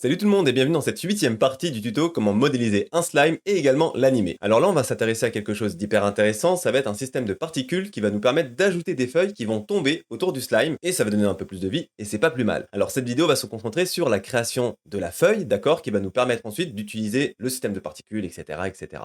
Salut tout le monde et bienvenue dans cette huitième partie du tuto comment modéliser un slime et également l'animer. Alors là on va s'intéresser à quelque chose d'hyper intéressant, ça va être un système de particules qui va nous permettre d'ajouter des feuilles qui vont tomber autour du slime et ça va donner un peu plus de vie et c'est pas plus mal. Alors cette vidéo va se concentrer sur la création de la feuille, d'accord, qui va nous permettre ensuite d'utiliser le système de particules, etc.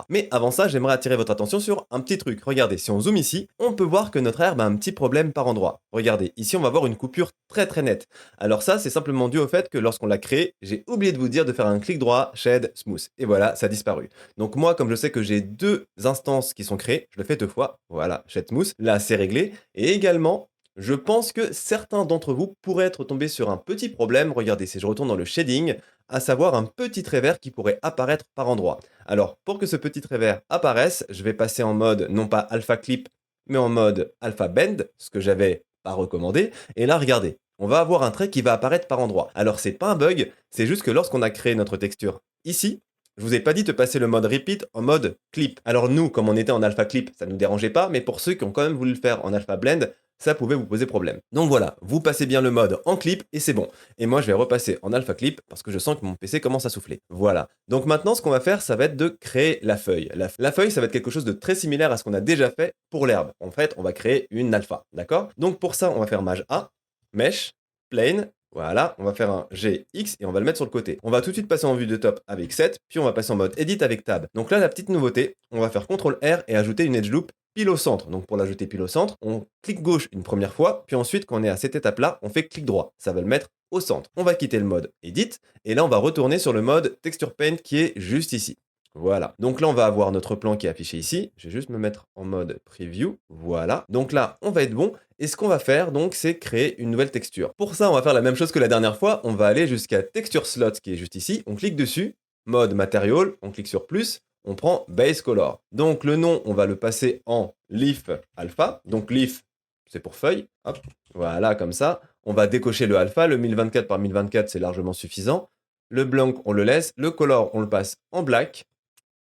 Mais avant ça j'aimerais attirer votre attention sur un petit truc. Regardez, si on zoome ici, on peut voir que notre herbe a un petit problème par endroit. Regardez, ici on va voir une coupure très nette. Alors ça c'est simplement dû au fait que lorsqu'on l'a créé, j'ai oublié de vous dire de faire un clic droit, Shade, Smooth. Et voilà, ça a disparu. Donc moi, comme je sais que j'ai deux instances qui sont créées, je le fais deux fois. Voilà, Shade, Smooth. Là, c'est réglé. Et également, je pense que certains d'entre vous pourraient être tombés sur un petit problème. Regardez, si je retourne dans le shading, à savoir un petit trait vert qui pourrait apparaître par endroit. Alors, pour que ce petit trait vert apparaisse, je vais passer en mode, non pas Alpha Clip, mais en mode Alpha Bend, ce que j'avais pas recommandé. Et là, regardez, on va avoir un trait qui va apparaître par endroit. Alors c'est pas un bug, c'est juste que lorsqu'on a créé notre texture ici, je vous ai pas dit de passer le mode repeat en mode clip. Alors nous, comme on était en alpha clip, ça nous dérangeait pas, mais pour ceux qui ont quand même voulu le faire en alpha blend, ça pouvait vous poser problème. Donc voilà, vous passez bien le mode en clip et c'est bon. Et moi je vais repasser en alpha clip parce que je sens que mon PC commence à souffler. Voilà. Donc maintenant ce qu'on va faire, ça va être de créer la feuille. La feuille, ça va être quelque chose de très similaire à ce qu'on a déjà fait pour l'herbe. En fait, on va créer une alpha, d'accord? Donc pour ça, on va faire maj A, mesh, plane, voilà, on va faire un GX et on va le mettre sur le côté. On va tout de suite passer en vue de top avec 7, puis on va passer en mode Edit avec Tab. Donc là, la petite nouveauté, on va faire CTRL R et ajouter une edge loop pile au centre. Donc pour l'ajouter pile au centre, on clique gauche une première fois, puis ensuite, quand on est à cette étape-là, on fait clic droit. Ça va le mettre au centre. On va quitter le mode Edit, et là, on va retourner sur le mode Texture Paint qui est juste ici. Voilà. Donc là, on va avoir notre plan qui est affiché ici. Je vais juste me mettre en mode preview. Voilà. Donc là, on va être bon. Et ce qu'on va faire, donc, c'est créer une nouvelle texture. Pour ça, on va faire la même chose que la dernière fois. On va aller jusqu'à Texture Slot qui est juste ici. On clique dessus. Mode Material. On clique sur plus. On prend Base Color. Donc le nom, on va le passer en Leaf Alpha. Donc Leaf, c'est pour feuille. Hop. Voilà, comme ça. On va décocher le alpha. Le 1024 par 1024, c'est largement suffisant. Le blanc, on le laisse. Le color, on le passe en black.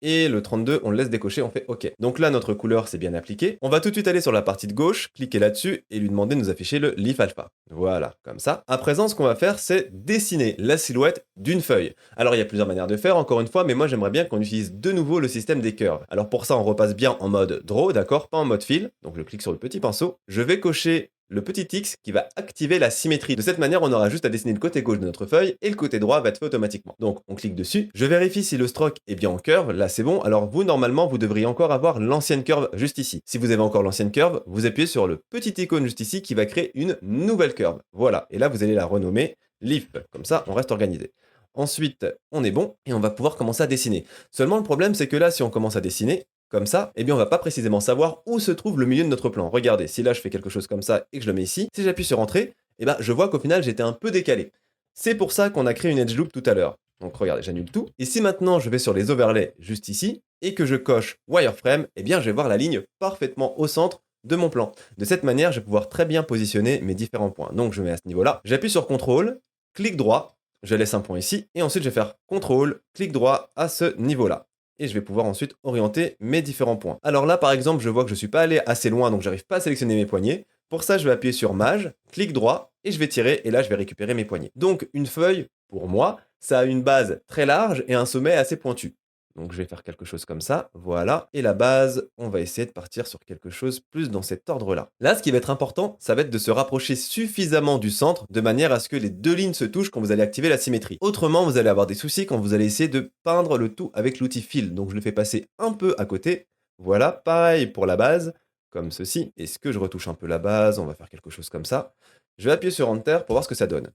Et le 32, on le laisse décocher, on fait OK. Donc là, notre couleur s'est bien appliquée. On va tout de suite aller sur la partie de gauche, cliquer là-dessus et lui demander de nous afficher le Leaf Alpha. Voilà, comme ça. À présent, ce qu'on va faire, c'est dessiner la silhouette d'une feuille. Alors, il y a plusieurs manières de faire, encore une fois, mais moi, j'aimerais bien qu'on utilise de nouveau le système des curves. Alors, pour ça, on repasse bien en mode Draw, d'accord, pas en mode Fill. Donc, je clique sur le petit pinceau. Je vais cocher le petit X qui va activer la symétrie. De cette manière, on aura juste à dessiner le côté gauche de notre feuille et le côté droit va être fait automatiquement. Donc, on clique dessus. Je vérifie si le stroke est bien en curve. Là, c'est bon. Alors, vous, normalement, vous devriez encore avoir l'ancienne curve juste ici. Si vous avez encore l'ancienne curve, vous appuyez sur le petit icône juste ici qui va créer une nouvelle curve. Voilà. Et là, vous allez la renommer Leaf. Comme ça, on reste organisé. Ensuite, on est bon et on va pouvoir commencer à dessiner. Seulement, le problème, c'est que là, si on commence à dessiner, comme ça, eh bien on va pas précisément savoir où se trouve le milieu de notre plan. Regardez, si là je fais quelque chose comme ça et que je le mets ici, si j'appuie sur Entrée, eh ben je vois qu'au final j'étais un peu décalé. C'est pour ça qu'on a créé une edge loop tout à l'heure. Donc regardez, j'annule tout. Et si maintenant je vais sur les overlays juste ici et que je coche wireframe, eh bien je vais voir la ligne parfaitement au centre de mon plan. De cette manière, je vais pouvoir très bien positionner mes différents points. Donc je mets à ce niveau-là, j'appuie sur CTRL, clic droit, je laisse un point ici et ensuite je vais faire CTRL, clic droit à ce niveau-là et je vais pouvoir ensuite orienter mes différents points. Alors là, par exemple, je vois que je ne suis pas allé assez loin, donc j'arrive pas à sélectionner mes poignets. Pour ça, je vais appuyer sur Maj, clic droit, et je vais tirer, et là, je vais récupérer mes poignets. Donc, une feuille, pour moi, ça a une base très large et un sommet assez pointu. Donc, je vais faire quelque chose comme ça, voilà. Et la base, on va essayer de partir sur quelque chose plus dans cet ordre-là. Là, ce qui va être important, ça va être de se rapprocher suffisamment du centre, de manière à ce que les deux lignes se touchent quand vous allez activer la symétrie. Autrement, vous allez avoir des soucis quand vous allez essayer de peindre le tout avec l'outil Fill. Donc, je le fais passer un peu à côté. Voilà, pareil pour la base, comme ceci. Est-ce que je retouche un peu la base? On va faire quelque chose comme ça. Je vais appuyer sur Enter pour voir ce que ça donne.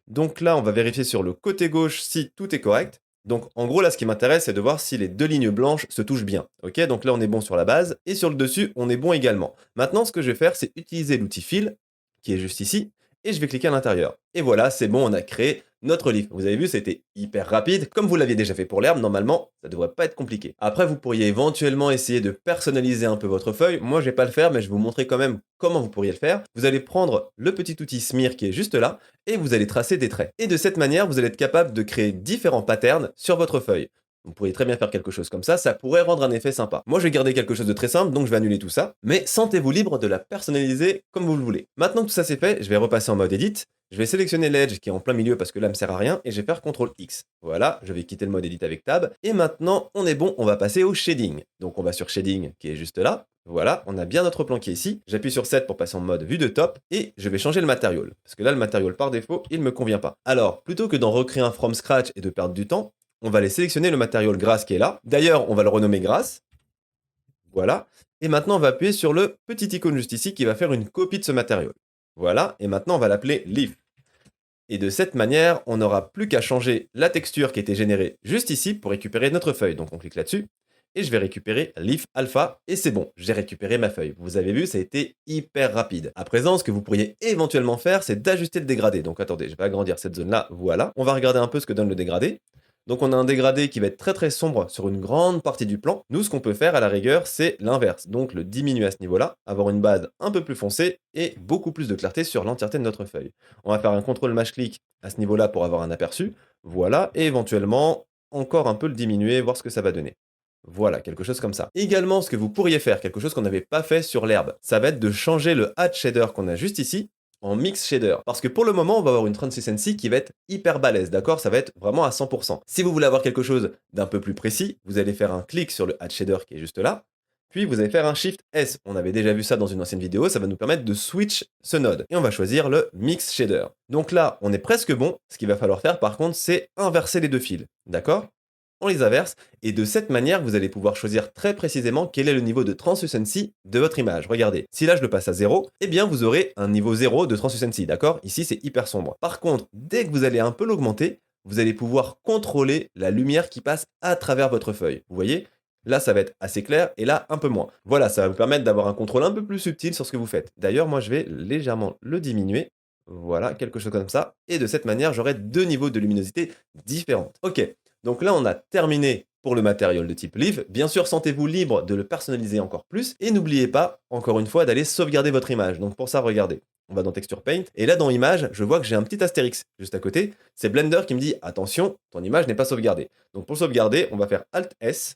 Donc là, on va vérifier sur le côté gauche si tout est correct. Donc en gros là ce qui m'intéresse c'est de voir si les deux lignes blanches se touchent bien. Ok, donc là on est bon sur la base et sur le dessus on est bon également. Maintenant ce que je vais faire c'est utiliser l'outil Fill qui est juste ici et je vais cliquer à l'intérieur. Et voilà, c'est bon, on a créé notre livre. Vous avez vu, c'était hyper rapide. Comme vous l'aviez déjà fait pour l'herbe, normalement, ça devrait pas être compliqué. Après, vous pourriez éventuellement essayer de personnaliser un peu votre feuille. Moi, je vais pas le faire, mais je vais vous montrer quand même comment vous pourriez le faire. Vous allez prendre le petit outil Smear qui est juste là et vous allez tracer des traits. Et de cette manière, vous allez être capable de créer différents patterns sur votre feuille. Vous pourriez très bien faire quelque chose comme ça pourrait rendre un effet sympa. Moi, je vais garder quelque chose de très simple, donc je vais annuler tout ça. Mais sentez-vous libre de la personnaliser comme vous le voulez. Maintenant que tout ça c'est fait, je vais repasser en mode Edit. Je vais sélectionner l'edge qui est en plein milieu parce que là, ne me sert à rien, et je vais faire CTRL X. Voilà, je vais quitter le mode Edit avec Tab, et maintenant, on est bon, on va passer au shading. Donc on va sur Shading, qui est juste là. Voilà, on a bien notre plan qui est ici. J'appuie sur 7 pour passer en mode vue de top, et je vais changer le material. Parce que là, le material par défaut, il ne me convient pas. Alors, plutôt que d'en recréer un from scratch et de perdre du temps, on va aller sélectionner le material grass qui est là. D'ailleurs, on va le renommer grass. Voilà. Et maintenant, on va appuyer sur le petit icône juste ici qui va faire une copie de ce matériau. Voilà. Et maintenant, on va l'appeler Leaf. Et de cette manière, on n'aura plus qu'à changer la texture qui était générée juste ici pour récupérer notre feuille. Donc, on clique là-dessus. Et je vais récupérer Leaf Alpha. Et c'est bon, j'ai récupéré ma feuille. Vous avez vu, ça a été hyper rapide. À présent, ce que vous pourriez éventuellement faire, c'est d'ajuster le dégradé. Donc, attendez, je vais agrandir cette zone-là. Voilà. On va regarder un peu ce que donne le dégradé. Donc on a un dégradé qui va être très très sombre sur une grande partie du plan. Nous, ce qu'on peut faire à la rigueur, c'est l'inverse. Donc le diminuer à ce niveau-là, avoir une base un peu plus foncée et beaucoup plus de clarté sur l'entièreté de notre feuille. On va faire un contrôle mâche-clic à ce niveau-là pour avoir un aperçu. Voilà, et éventuellement encore un peu le diminuer, voir ce que ça va donner. Voilà, quelque chose comme ça. Également, ce que vous pourriez faire, quelque chose qu'on n'avait pas fait sur l'herbe, ça va être de changer le hatch shader qu'on a juste ici en mix shader. Parce que pour le moment, on va avoir une translucency qui va être hyper balèze, d'accord? Ça va être vraiment à 100%. Si vous voulez avoir quelque chose d'un peu plus précis, vous allez faire un clic sur le hatch shader qui est juste là, puis vous allez faire un Shift S. On avait déjà vu ça dans une ancienne vidéo, ça va nous permettre de switch ce node. Et on va choisir le Mix Shader. Donc là, on est presque bon. Ce qu'il va falloir faire par contre, c'est inverser les deux fils. D'accord? On les inverse, et de cette manière, vous allez pouvoir choisir très précisément quel est le niveau de translucency de votre image. Regardez, si là je le passe à 0, eh bien vous aurez un niveau 0 de translucency, d'accord? Ici c'est hyper sombre. Par contre, dès que vous allez un peu l'augmenter, vous allez pouvoir contrôler la lumière qui passe à travers votre feuille. Vous voyez? Là, ça va être assez clair, et là, un peu moins. Voilà, ça va vous permettre d'avoir un contrôle un peu plus subtil sur ce que vous faites. D'ailleurs, moi, je vais légèrement le diminuer. Voilà, quelque chose comme ça. Et de cette manière, j'aurai deux niveaux de luminosité différents. Ok, donc là, on a terminé pour le matériel de type Leaf. Bien sûr, sentez-vous libre de le personnaliser encore plus. Et n'oubliez pas, encore une fois, d'aller sauvegarder votre image. Donc pour ça, regardez. On va dans Texture Paint. Et là, dans Image, je vois que j'ai un petit astérix juste à côté. C'est Blender qui me dit, attention, ton image n'est pas sauvegardée. Donc pour sauvegarder, on va faire Alt-S.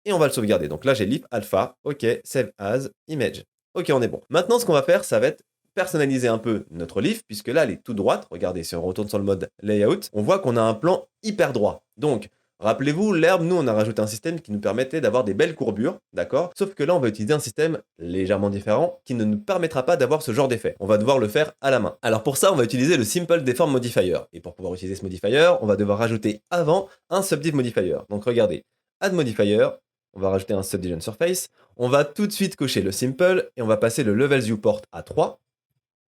Et on va le sauvegarder. Donc là, j'ai Leaf Alpha. OK, Save As, Image. OK, on est bon. Maintenant, ce qu'on va faire, ça va être personnaliser un peu notre leaf, puisque là, elle est tout droite. Regardez, si on retourne sur le mode Layout, on voit qu'on a un plan hyper droit. Donc, rappelez-vous, l'herbe, nous, on a rajouté un système qui nous permettait d'avoir des belles courbures, d'accord? Sauf que là, on va utiliser un système légèrement différent qui ne nous permettra pas d'avoir ce genre d'effet. On va devoir le faire à la main. Alors pour ça, on va utiliser le Simple Deform Modifier. Et pour pouvoir utiliser ce modifier, on va devoir rajouter avant un Subdiv Modifier. Donc regardez, Add Modifier, on va rajouter un Subdivision Surface, on va tout de suite cocher le Simple, et on va passer le Level Viewport à 3,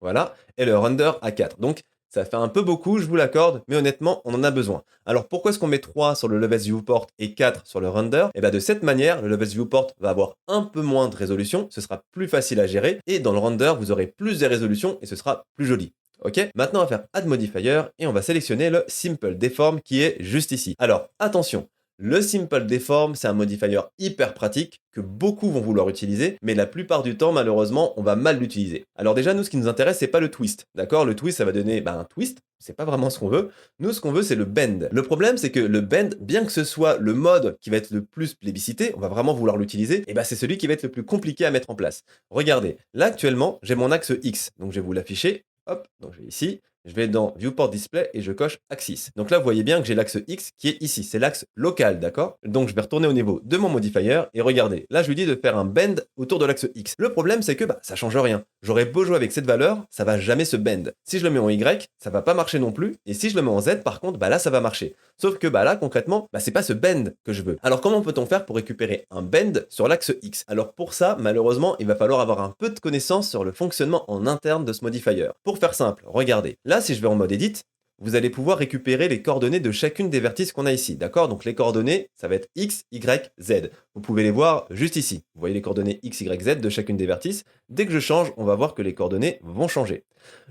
voilà, et le Render à 4. Donc, ça fait un peu beaucoup, je vous l'accorde, mais honnêtement, on en a besoin. Alors, pourquoi est-ce qu'on met 3 sur le Level Viewport et 4 sur le Render? Et bien, de cette manière, le Level Viewport va avoir un peu moins de résolution, ce sera plus facile à gérer, et dans le Render, vous aurez plus de résolution, et ce sera plus joli. Ok, maintenant on va faire Add Modifier, et on va sélectionner le Simple Deform qui est juste ici. Alors, attention, le Simple Deform, c'est un modifier hyper pratique que beaucoup vont vouloir utiliser, mais la plupart du temps, malheureusement, on va mal l'utiliser. Alors déjà, nous, ce qui nous intéresse, c'est pas le twist, d'accord? Le twist, ça va donner un twist, c'est pas vraiment ce qu'on veut. Nous, ce qu'on veut, c'est le bend. Le problème, c'est que le bend, bien que ce soit le mode qui va être le plus plébiscité, on va vraiment vouloir l'utiliser, et c'est celui qui va être le plus compliqué à mettre en place. Regardez, là, actuellement, j'ai mon axe X, donc je vais vous l'afficher. Hop, donc je vais ici, je vais dans Viewport Display et je coche Axis. Donc là, vous voyez bien que j'ai l'axe X qui est ici, c'est l'axe local, d'accord? Donc je vais retourner au niveau de mon modifier et regardez, là je lui dis de faire un bend autour de l'axe X. Le problème, c'est que ça change rien. J'aurais beau jouer avec cette valeur, ça va jamais se bend. Si je le mets en Y, ça va pas marcher non plus, et si je le mets en Z, par contre, là ça va marcher. Sauf que là, concrètement, c'est pas ce bend que je veux. Alors comment peut-on faire pour récupérer un bend sur l'axe X? Alors pour ça, malheureusement, il va falloir avoir un peu de connaissance sur le fonctionnement en interne de ce modifier. Pour faire simple, regardez, là si je vais en mode Edit, vous allez pouvoir récupérer les coordonnées de chacune des vertices qu'on a ici, d'accord? Donc les coordonnées, ça va être X, Y, Z. Vous pouvez les voir juste ici. Vous voyez les coordonnées X, Y, Z de chacune des vertices. Dès que je change, on va voir que les coordonnées vont changer.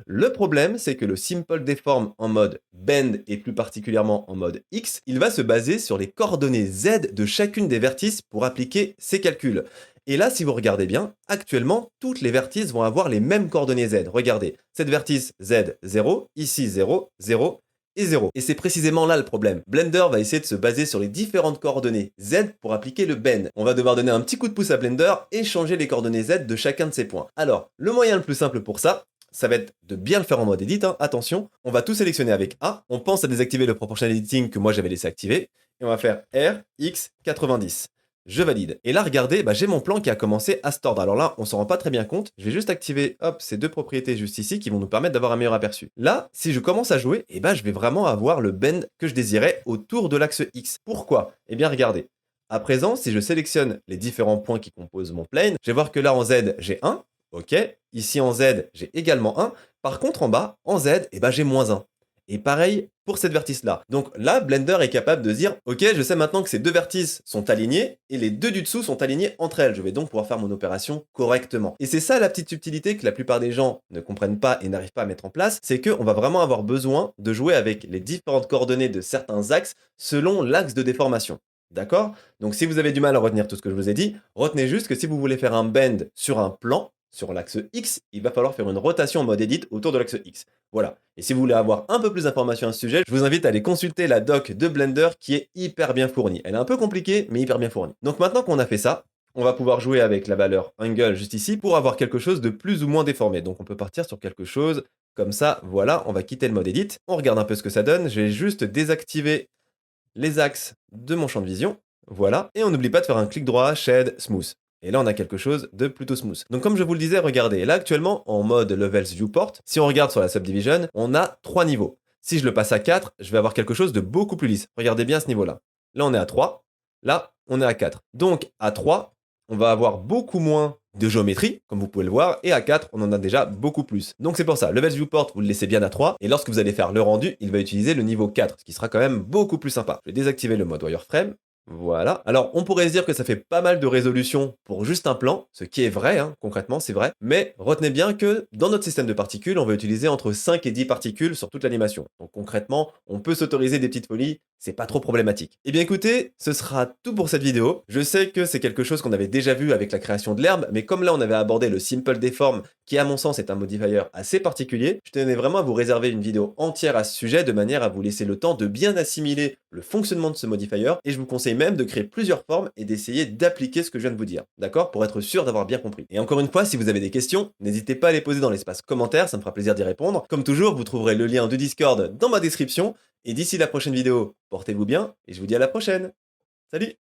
Le problème, c'est que le Simple Deform en mode Bend et plus particulièrement en mode X, il va se baser sur les coordonnées Z de chacune des vertices pour appliquer ses calculs. Et là, si vous regardez bien, actuellement, toutes les vertices vont avoir les mêmes coordonnées Z. Regardez, cette vertice Z 0, ici 0, 0 et 0. Et c'est précisément là le problème. Blender va essayer de se baser sur les différentes coordonnées Z pour appliquer le bend. On va devoir donner un petit coup de pouce à Blender et changer les coordonnées Z de chacun de ces points. Alors, le moyen le plus simple pour ça, ça va être de bien le faire en mode edit, hein, attention. On va tout sélectionner avec A, on pense à désactiver le proportional editing que moi j'avais laissé activer, et on va faire RX90. Je valide. Et là, regardez, j'ai mon plan qui a commencé à se tordre. Alors là, on s'en rend pas très bien compte. Je vais juste activer, hop, ces deux propriétés juste ici qui vont nous permettre d'avoir un meilleur aperçu. Là, si je commence à jouer, je vais vraiment avoir le bend que je désirais autour de l'axe X. Pourquoi? Eh bien, regardez. À présent, si je sélectionne les différents points qui composent mon plane, je vais voir que là, en Z, j'ai 1. Ok. Ici, en Z, j'ai également 1. Par contre, en bas, en Z, j'ai moins 1. Et pareil pour cette vertice-là. Donc là, Blender est capable de dire, ok, je sais maintenant que ces deux vertices sont alignés et les deux du dessous sont alignés entre elles. Je vais donc pouvoir faire mon opération correctement. Et c'est ça la petite subtilité que la plupart des gens ne comprennent pas et n'arrivent pas à mettre en place, c'est qu'on va vraiment avoir besoin de jouer avec les différentes coordonnées de certains axes selon l'axe de déformation. D'accord? Donc si vous avez du mal à retenir tout ce que je vous ai dit, retenez juste que si vous voulez faire un bend sur un plan, sur l'axe X, il va falloir faire une rotation en mode edit autour de l'axe X. Voilà. Et si vous voulez avoir un peu plus d'informations à ce sujet, je vous invite à aller consulter la doc de Blender qui est hyper bien fournie. Elle est un peu compliquée, mais hyper bien fournie. Donc maintenant qu'on a fait ça, on va pouvoir jouer avec la valeur angle juste ici pour avoir quelque chose de plus ou moins déformé. Donc on peut partir sur quelque chose comme ça. Voilà, on va quitter le mode edit. On regarde un peu ce que ça donne. Je vais juste désactiver les axes de mon champ de vision. Voilà. Et on n'oublie pas de faire un clic droit, Shade, Smooth. Et là, on a quelque chose de plutôt smooth. Donc comme je vous le disais, regardez, là actuellement, en mode Levels Viewport, si on regarde sur la Subdivision, on a 3 niveaux. Si je le passe à 4, je vais avoir quelque chose de beaucoup plus lisse. Regardez bien ce niveau-là. Là, on est à 3. Là, on est à 4. Donc à 3, on va avoir beaucoup moins de géométrie, comme vous pouvez le voir, et à 4, on en a déjà beaucoup plus. Donc c'est pour ça, Levels Viewport, vous le laissez bien à 3, et lorsque vous allez faire le rendu, il va utiliser le niveau 4, ce qui sera quand même beaucoup plus sympa. Je vais désactiver le mode Wireframe. Voilà. Alors, on pourrait se dire que ça fait pas mal de résolution pour juste un plan, ce qui est vrai, hein, concrètement, c'est vrai. Mais retenez bien que dans notre système de particules, on va utiliser entre 5 et 10 particules sur toute l'animation. Donc concrètement, on peut s'autoriser des petites folies, c'est pas trop problématique. Eh bien écoutez, ce sera tout pour cette vidéo. Je sais que c'est quelque chose qu'on avait déjà vu avec la création de l'herbe, mais comme là on avait abordé le Simple Deform, qui à mon sens est un modifier assez particulier, je tenais vraiment à vous réserver une vidéo entière à ce sujet de manière à vous laisser le temps de bien assimiler le fonctionnement de ce modifier, et je vous conseille même de créer plusieurs formes et d'essayer d'appliquer ce que je viens de vous dire, d'accord? Pour être sûr d'avoir bien compris. Et encore une fois, si vous avez des questions, n'hésitez pas à les poser dans l'espace commentaire, ça me fera plaisir d'y répondre. Comme toujours, vous trouverez le lien du Discord dans ma description, et d'ici la prochaine vidéo, portez-vous bien, et je vous dis à la prochaine. Salut!